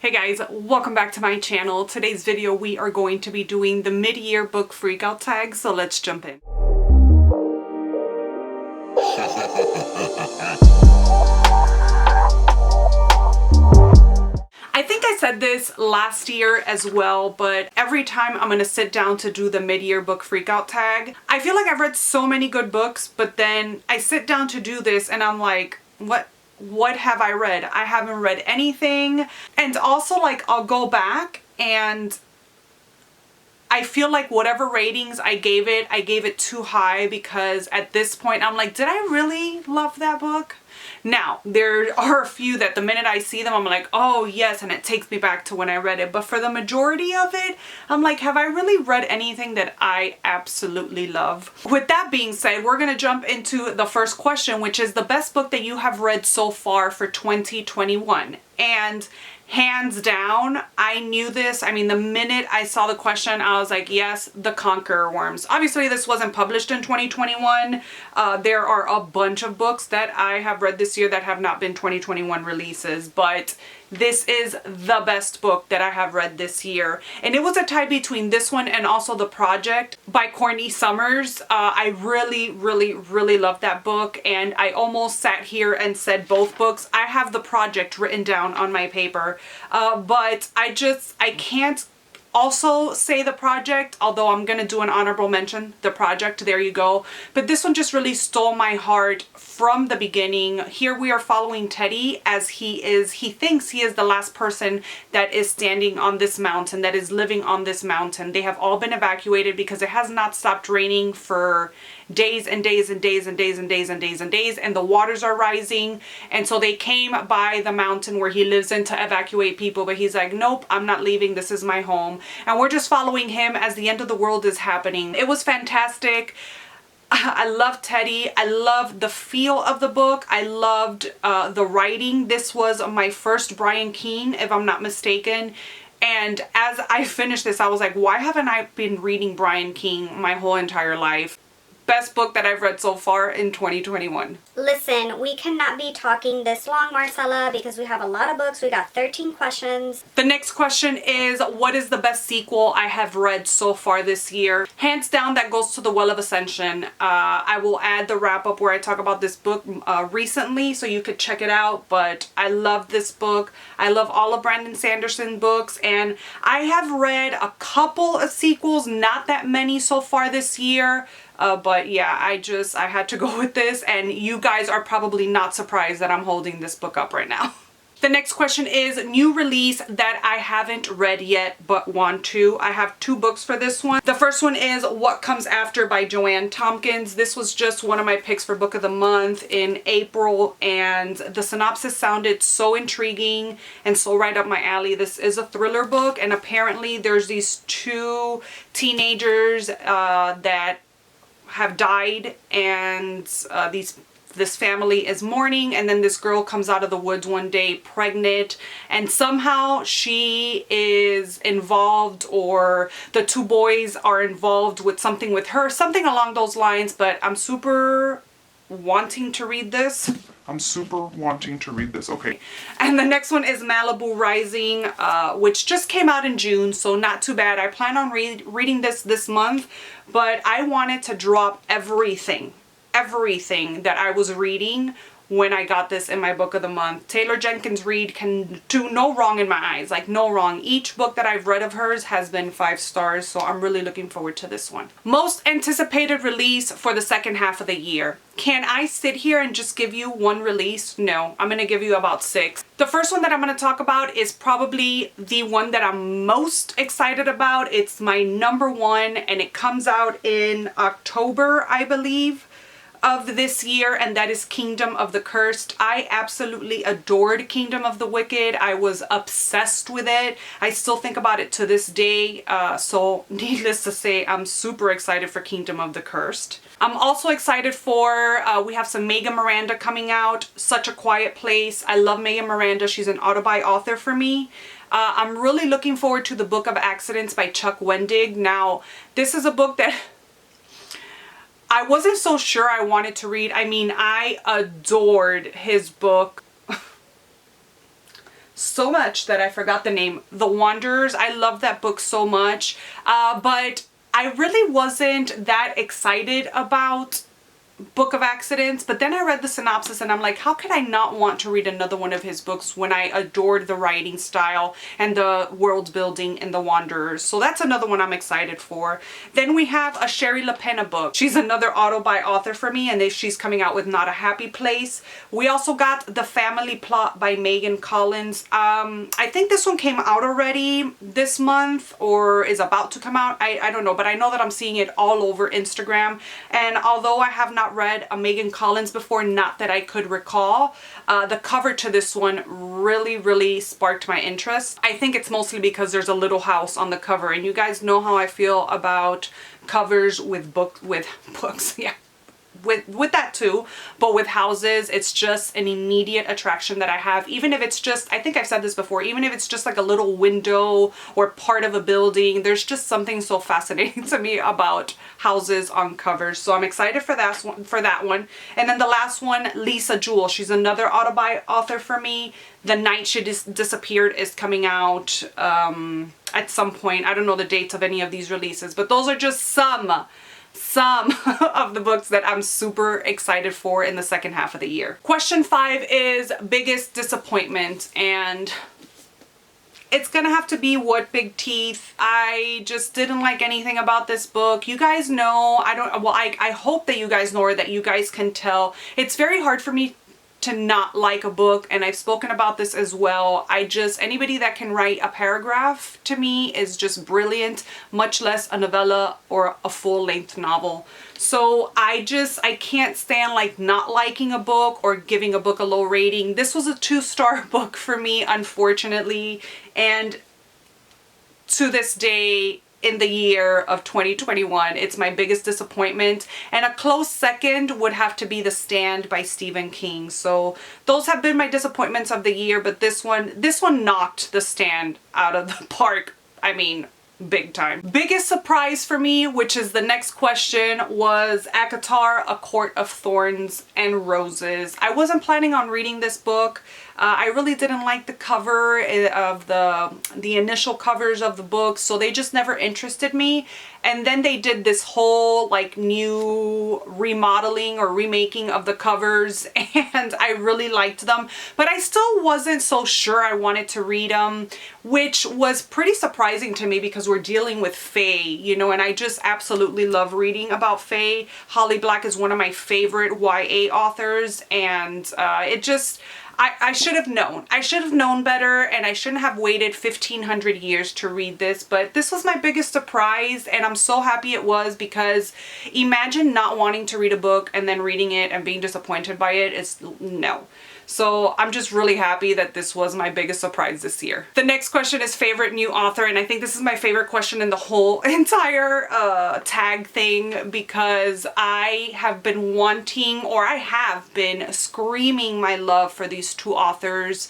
Hey guys, welcome back to my channel. Today's video we are going to be doing the mid-year book freakout tag, so let's jump in. I think I said this last year as well, but every time I'm gonna sit down to do the mid-year book freakout tag, I feel like I've read so many good books, but then I sit down to do this and I'm like, what have I read? I haven't read anything. And also, like, I'll go back and I feel like whatever ratings I gave it too high, because at this point I'm like, did I really love that book? Now, there are a few that the minute I see them, I'm like, oh yes, and it takes me back to when I read it. But for the majority of it, I'm like, have I really read anything that I absolutely love? With that being said, we're gonna jump into the first question, which is the best book that you have read so far for 2021. And hands down, I knew this. I mean, the minute I saw the question, I was like, yes, The Conqueror Worms. Obviously, this wasn't published in 2021. There are a bunch of books that I have read this year that have not been 2021 releases, but this is the best book that I have read this year. And it was a tie between this one and also The Project by Courtney Summers. I really love that book, and I almost sat here and said both books. I have The Project written down on my paper, but I can't also say The Project, although I'm gonna do an honorable mention. The Project, there you go. But this one just really stole my heart from the beginning. Here we are following Teddy as he thinks he is the last person that is standing on this mountain, that is living on this mountain. They have all been evacuated because it has not stopped raining for days and days and days and days and days and days and days, and the waters are rising. And so they came by the mountain where he lives in to evacuate people, but he's like, nope, I'm not leaving, this is my home. And we're just following him as the end of the world is happening. It was fantastic. I love Teddy. I love the feel of the book. I loved the writing. This was my first Brian Keene, if I'm not mistaken. And as I finished this, I was like, why haven't I been reading Brian Keene my whole entire life? Best book that I've read so far in 2021. Listen, we cannot be talking this long, Marcella, because we have a lot of books. We got 13 questions. The next question is, what is the best sequel I have read so far this year? Hands down, that goes to The Well of Ascension. I will add the wrap up where I talk about this book recently, so you could check it out. But I love this book. I love all of Brandon Sanderson's books, and I have read a couple of sequels, not that many so far this year. But yeah, I had to go with this, and you guys are probably not surprised that I'm holding this book up right now. The next question is new release that I haven't read yet but want to. I have two books for this one. The first one is What Comes After by Joanne Tompkins. This was just one of my picks for book of the month in April, and the synopsis sounded so intriguing and so right up my alley. This is a thriller book, and apparently there's these two teenagers that have died, and this family is mourning, and then this girl comes out of the woods one day pregnant, and somehow she is involved, or the two boys are involved with something with her, something along those lines. But I'm super wanting to read this. Okay. And the next one is Malibu Rising, which just came out in June, so not too bad. I plan on reading this month, but I wanted to drop everything that I was reading when I got this in my book of the month. Taylor Jenkins Reid can do no wrong in my eyes, like no wrong. Each book that I've read of hers has been 5 stars, so I'm really looking forward to this one. Most anticipated release for the second half of the year. Can I sit here and just give you one release? No, I'm gonna give you about 6. The first one that I'm gonna talk about is probably the one that I'm most excited about. It's my number one, and it comes out in October, I believe, of this year, and that is Kingdom of the Cursed. I absolutely adored Kingdom of the Wicked. I was obsessed with it. I still think about it to this day, so needless to say, I'm super excited for Kingdom of the Cursed. I'm also excited for, we have some Megan Miranda coming out, Such a Quiet Place. I love Megan Miranda. She's an autobi author for me. I'm really looking forward to The Book of Accidents by Chuck Wendig. Now, this is a book that I wasn't so sure I wanted to read. I mean, I adored his book so much that I forgot the name. The Wanderers. I love that book so much, but I really wasn't that excited about Book of Accidents, but then I read the synopsis and I'm like, how could I not want to read another one of his books when I adored the writing style and the world building in The Wanderers? So that's another one I'm excited for. Then we have a Sherry LaPena book. She's another auto-buy author for me, and she's coming out with Not a Happy Place. We also got The Family Plot by Megan Collins. I think this one came out already this month or is about to come out. I don't know, but I know that I'm seeing it all over Instagram. And although I have not read a Megan Collins before, not that I could recall, the cover to this one really sparked my interest. I think it's mostly because there's a little house on the cover, and you guys know how I feel about covers with books. Yeah, with that too, but with houses, it's just an immediate attraction that I have. Even if it's just, I think I've said this before, even if it's just like a little window or part of a building, there's just something so fascinating to me about houses on covers. So I'm excited for that one. And then the last one, Lisa Jewell. She's another auto-buy author for me. The Night She Disappeared is coming out at some point. I don't know the dates of any of these releases, but those are just some of the books that I'm super excited for in the second half of the year. Question 5 is biggest disappointment, and it's gonna have to be What Big Teeth. I just didn't like anything about this book. You guys know, I hope that you guys know, or that you guys can tell. It's very hard for me to not like a book, and I've spoken about this as well. Anybody that can write a paragraph to me is just brilliant, much less a novella or a full-length novel. So I can't stand like not liking a book or giving a book a low rating. This was a 2-star book for me, unfortunately, and to this day, in the year of 2021, it's my biggest disappointment. And a close second would have to be The Stand by Stephen King. So those have been my disappointments of the year, but this one knocked The Stand out of the park. I mean, big time. Biggest surprise for me, which is the next question, was ACOTAR, A Court of Thorns and Roses. I wasn't planning on reading this book. I really didn't like the cover of the initial covers of the book, so they just never interested me. And then they did this whole like new remodeling or remaking of the covers, and I really liked them, but I still wasn't so sure I wanted to read them, which was pretty surprising to me because we're dealing with fae, you know, and I just absolutely love reading about fae. Holly Black is one of my favorite YA authors, and I should have known. I should have known better, and I shouldn't have waited 1,500 years to read this, but this was my biggest surprise, and I'm so happy it was, because imagine not wanting to read a book and then reading it and being disappointed by it. No. So I'm just really happy that this was my biggest surprise this year. The next question is favorite new author, and I think this is my favorite question in the whole entire tag thing, because I have been wanting, or I have been screaming my love for these two authors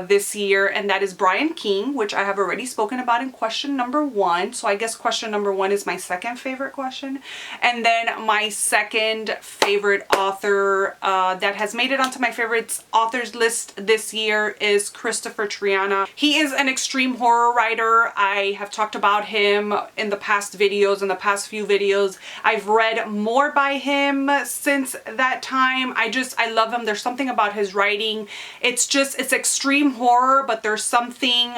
this year, and that is Brian King, which I have already spoken about in question number 1. So I guess question number 1 is my second favorite question. And then my second favorite author that has made it onto my favorites authors list this year is Christopher Triana. He is an extreme horror writer. I have talked about him in the past videos, in the past few videos. I've read more by him since that time. I love him. There's something about his writing. It's extreme horror, but there's something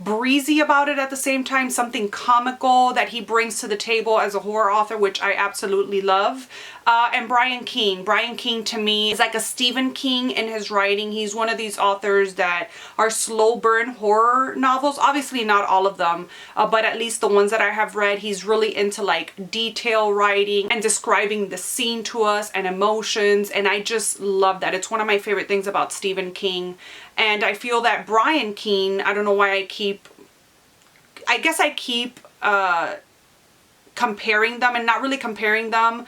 breezy about it at the same time, something comical that he brings to the table as a horror author, which I absolutely love. And Brian King to me is like a Stephen King in his writing. He's one of these authors that are slow burn horror novels. Obviously not all of them, but at least the ones that I have read, he's really into like detail writing and describing the scene to us and emotions, and I just love that. It's one of my favorite things about Stephen King. And I feel that Brian King, I don't know why I keep comparing them, and not really comparing them,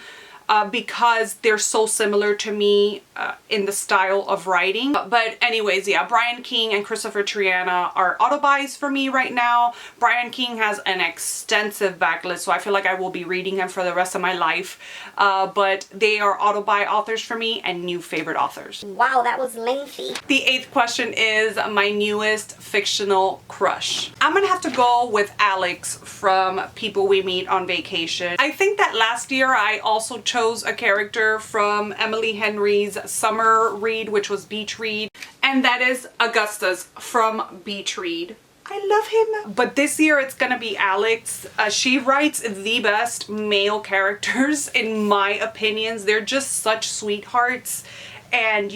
because they're so similar to me in the style of writing. But anyways, yeah, Brian King and Christopher Triana are auto-buys for me right now. Brian King has an extensive backlist, so I feel like I will be reading him for the rest of my life. But they are auto-buy authors for me and new favorite authors. Wow, that was lengthy. The 8th question is my newest fictional crush. I'm gonna have to go with Alex from People We Meet on Vacation. I think that last year I also chose a character from Emily Henry's summer read, which was Beach Read, and that is Augustus from Beach Read. I love him. But this year it's gonna be Alex. She writes the best male characters in my opinions. They're just such sweethearts, and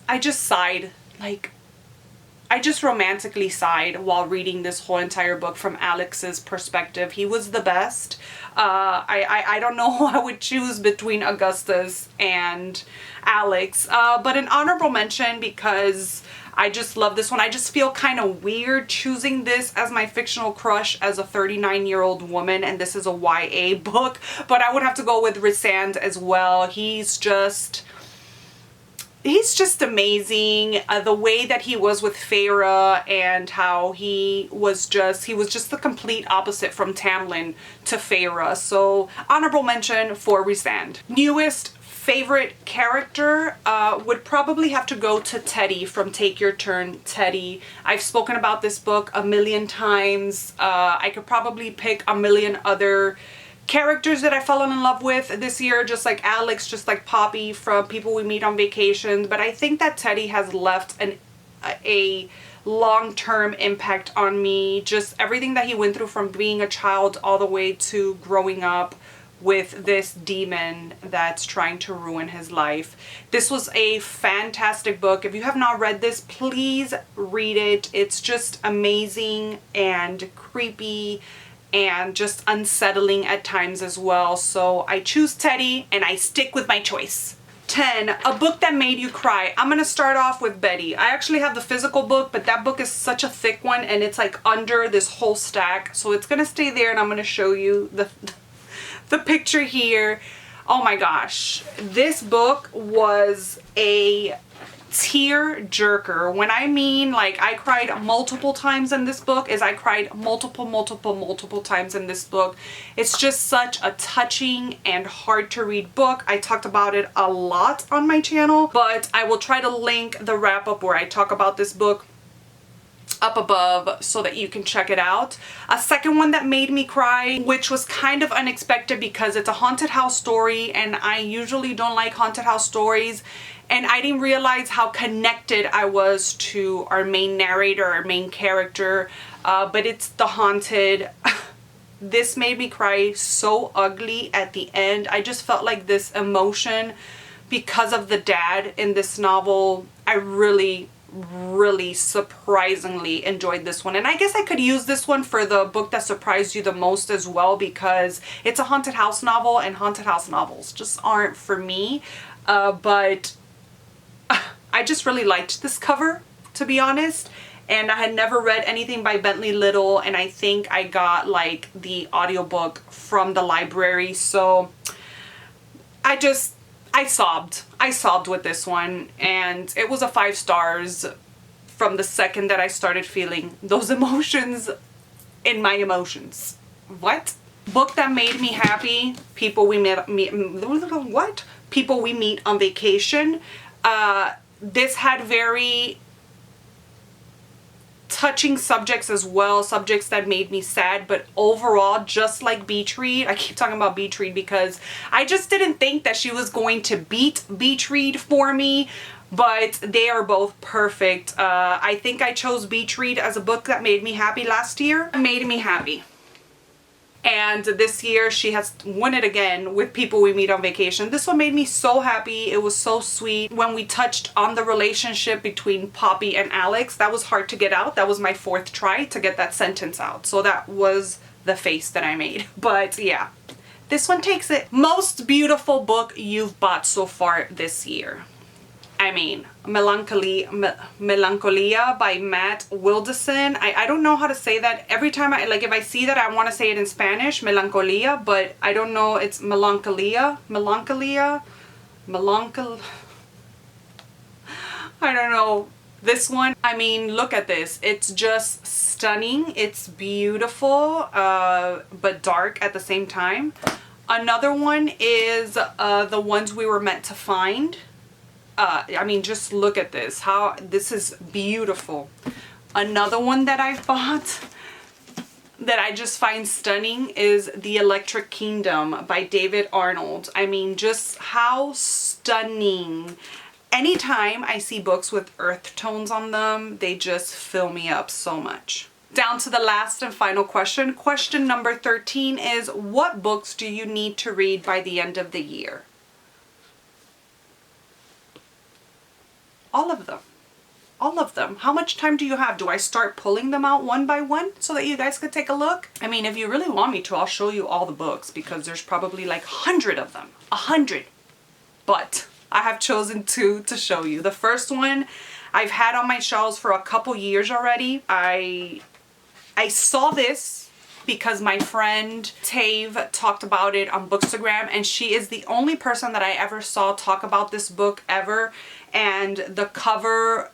I just sighed. Like, I just romantically sighed while reading this whole entire book from Alex's perspective. He was the best. I don't know who I would choose between Augustus and Alex, but an honorable mention because I just love this one. I just feel kind of weird choosing this as my fictional crush as a 39-year-old woman, and this is a YA book, but I would have to go with Rysand as well. He's just amazing. The way that he was with Feyre and how he was just the complete opposite from Tamlin to Feyre. So honorable mention for Rysand. Newest favorite character would probably have to go to Teddy from Take Your Turn, Teddy. I've spoken about this book a million times. I could probably pick a million other characters that I've fallen in love with this year, just like Alex, just like Poppy from People We Meet on Vacation. But I think that Teddy has left a long-term impact on me. Just everything that he went through from being a child all the way to growing up with this demon that's trying to ruin his life. This was a fantastic book. If you have not read this, please read it. It's just amazing and creepy and just unsettling at times as well. So I choose Teddy and I stick with my choice. 10, a book that made you cry. I'm gonna start off with Betty. I actually have the physical book, but that book is such a thick one and it's like under this whole stack. So it's gonna stay there, and I'm gonna show you the picture here. Oh my gosh. This book was a tear jerker. When I mean like I cried multiple times in this book, I cried multiple times in this book. It's just such a touching and hard to read book. I talked about it a lot on my channel, but I will try to link the wrap up where I talk about this book up above so that you can check it out. A second one that made me cry, which was kind of unexpected because it's a haunted house story and I usually don't like haunted house stories, and I didn't realize how connected I was to our main narrator, our main character, but it's The Haunted. This made me cry so ugly at the end. I just felt like this emotion because of the dad in this novel. I really surprisingly enjoyed this one, and I guess I could use this one for the book that surprised you the most as well, because it's a haunted house novel and haunted house novels just aren't for me, but I just really liked this cover, to be honest, and I had never read anything by Bentley Little, and I think I got like the audiobook from the library, so I sobbed with this one, and it was a 5 stars from the second that I started feeling those emotions in my emotions. What? Book that made me happy, People We Meet on Vacation. This had very touching subjects as well, subjects that made me sad, but overall, just like Beach Read, I keep talking about Beach Read because I just didn't think that she was going to beat Beach Read for me, but they are both perfect. I think I chose Beach Read as a book that made me happy last year. It made me happy. And this year she has won it again with People We Meet on Vacation. This one made me so happy. It was so sweet. When we touched on the relationship between Poppy and Alex, that was hard to get out. That was my 4th try to get that sentence out. So that was the face that I made. But yeah, this one takes it. Most beautiful book you've bought so far this year. I mean, Melancholia by Matt Wilderson. I don't know how to say that. Every time if I see that, I want to say it in Spanish, Melancholia, but I don't know. It's Melancholia. I don't know. This one, I mean, look at this. It's just stunning. It's beautiful, but dark at the same time. Another one is The Ones We Were Meant to Find. I mean, just look at this. How this is beautiful. Another one that I've bought that I just find stunning is The Electric Kingdom by David Arnold. I mean, just how stunning. Anytime I see books with earth tones on them, they just fill me up so much. Down to the last and final question. Question number 13 is, what books do you need to read by the end of the year? All of them. All of them. How much time do you have? Do I start pulling them out one by one so that you guys could take a look? I mean, if you really want me to, I'll show you all the books because there's probably like 100 of them. 100. But I have chosen 2 to show you. The first one I've had on my shelves for a couple years already. I saw this because my friend Tave talked about it on Bookstagram, and she is the only person that I ever saw talk about this book ever, and the cover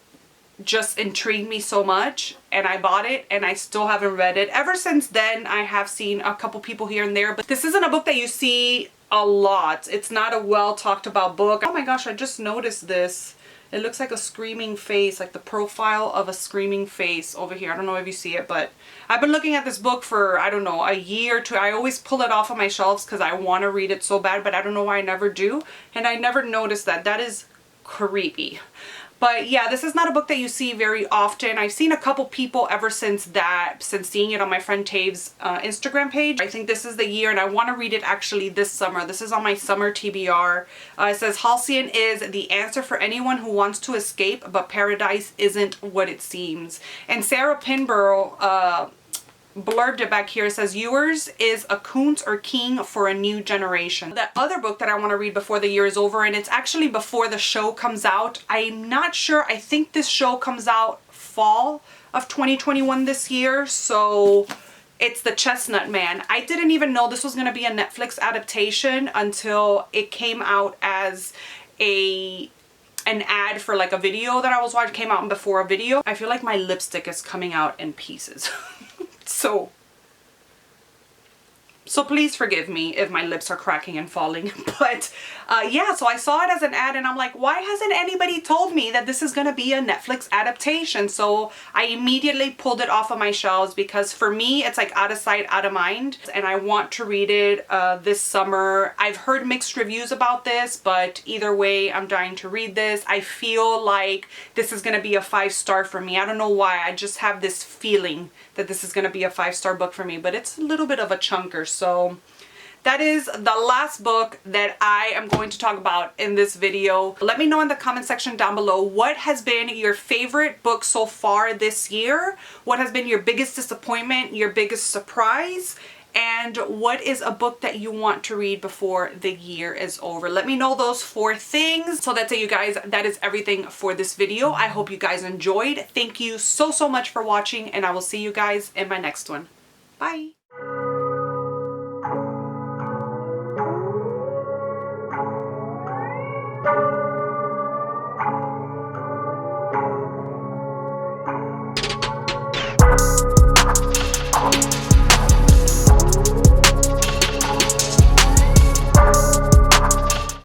just intrigued me so much, and I bought it, and I still haven't read it. Ever since then, I have seen a couple people here and there, but this isn't a book that you see a lot. It's not a well talked about book. Oh my gosh, I just noticed this. It looks like a screaming face, like the profile of a screaming face over here. I don't know if you see it, but I've been looking at this book for, I don't know, a year or two. I always pull it off of my shelves because I want to read it so bad, but I don't know why I never do. And I never noticed that. That is creepy. But yeah, this is not a book that you see very often. I've seen a couple people ever since seeing it on my friend Tave's Instagram page. I think this is the year, and I want to read it actually this summer. This is on my summer TBR. It says, Halcyon is the answer for anyone who wants to escape, but paradise isn't what it seems. And Sarah Pinborough blurbed it back here. It says, yours is a Kuntz or King for a new generation. The other book that I want to read before the year is over, and it's actually before the show comes out. I'm not sure. I think this show comes out fall of 2021 this year, so it's The Chestnut Man. I didn't even know this was going to be a Netflix adaptation until it came out as an ad for like a video that I was watching. Came out before a video. I feel like my lipstick is coming out in pieces. So please forgive me if my lips are cracking and falling. But yeah, so I saw it as an ad, and I'm like, why hasn't anybody told me that this is going to be a Netflix adaptation? So I immediately pulled it off of my shelves because for me, it's like out of sight, out of mind. And I want to read it this summer. I've heard mixed reviews about this, but either way, I'm dying to read this. I feel like this is going to be a 5-star for me. I don't know why. I just have this feeling that this is going to be a 5-star book for me, but it's a little bit of a chunker. So that is the last book that I am going to talk about in this video. Let me know in the comment section down below what has been your favorite book so far this year, what has been your biggest disappointment, your biggest surprise, and what is a book that you want to read before the year is over. Let me know those 4 things. So that's it, you guys. That is everything for this video. I hope you guys enjoyed. Thank you so much for watching, and I will see you guys in my next one. Bye.